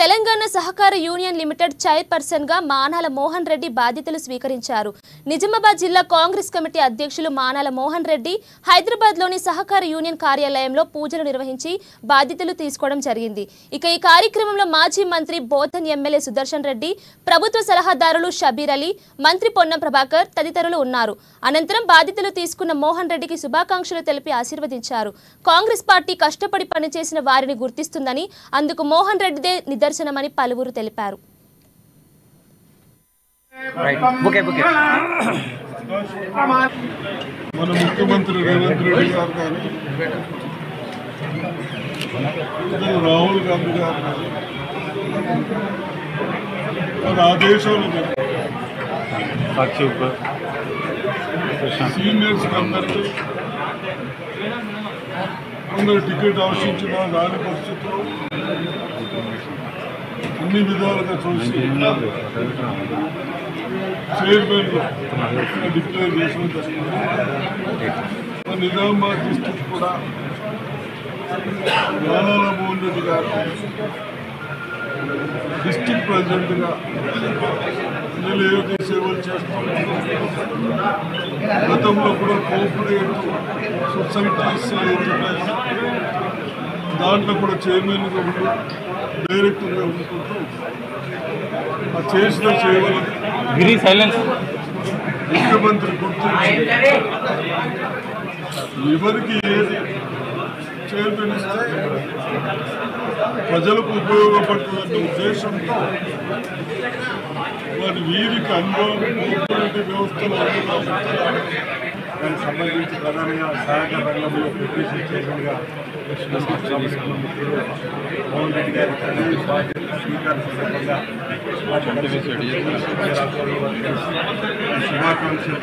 తెలంగాణ సహకార union limited chairperson గా మానాల మోహన్ రెడ్డి బాధ్యతలు స్వీకరించారు. నిజామాబాద్ జిల్లా కాంగ్రెస్ కమిటీ అధ్యక్షులు మానాల మోహన్ రెడ్డి హైదరాబాద్ లోని సహకార యూనియన్ కార్యాలయంలో పూజలు నిర్వహించి బాధ్యతలు తీసుకోవడం జరిగింది. ఇక ఈ కార్యక్రమంలో మాజీ మంత్రి బోధన్ ఎమ్మెల్యే సుదర్శన్ రెడ్డి, ప్రభుత్వ సలహాదారులు షబీర్ అలీ, మంత్రి పొన్నం ప్రభాకర్ తదితరులు ఉన్నారు. అనంతరం బాధ్యతలు తీసుకున్న మోహన్ రెడ్డికి శుభాకాంక్షలు తెలిపి ఆశీర్వదించారు. కాంగ్రెస్ పార్టీ కష్టపడి పనిచేసిన వారిని గుర్తిస్తుందని, అందుకు మోహన్ రెడ్డిదే నిదర్శనమని పలువురు తెలిపారు. మన ముఖ్యమంత్రి రేవంత్ రెడ్డి గారు కానీ, రాహుల్ గాంధీ గారు కానీ మన ఆదేశాలు సీనియర్స్ అందరికీ కొందరు టికెట్ ఆశించిన దాని పరిస్థితుల్లో అన్ని విధాలుగా చూసి చైర్మన్ డిక్లేర్ చేసిన నిజామాబాద్ డిస్ట్రిక్ట్ కూడా మానాల మోహన్ రెడ్డి గారు డిస్ట్రిక్ట్ ప్రెసిడెంట్గా నేను ఏదైతే సేవలు చేస్తున్నాను, గతంలో కూడా కోఆపరేటివ్ సొసైటీస్ దాంట్లో కూడా చైర్మన్గా ఉంటూ డైరెక్టర్గా ఉంటుంటూ ఆ చేసిన సేవలు ముఖ్యమంత్రి గుర్తించి ఎవరికి ఏది చైర్మన్ ఇస్తే ప్రజలకు ఉపయోగపడుతున్న ఉద్దేశంతో వారి వీరికి అనుభవం కోఆపరేటివ్ వ్యవస్థలో దానికి సంబంధించి ప్రధానంగా సహాయక రంగంలో ప్రొఫెషన్ చైర్మన్గా మోహన్ రెడ్డి గారి స్వీకారం సందర్భంగా శుభాకాంక్షలు.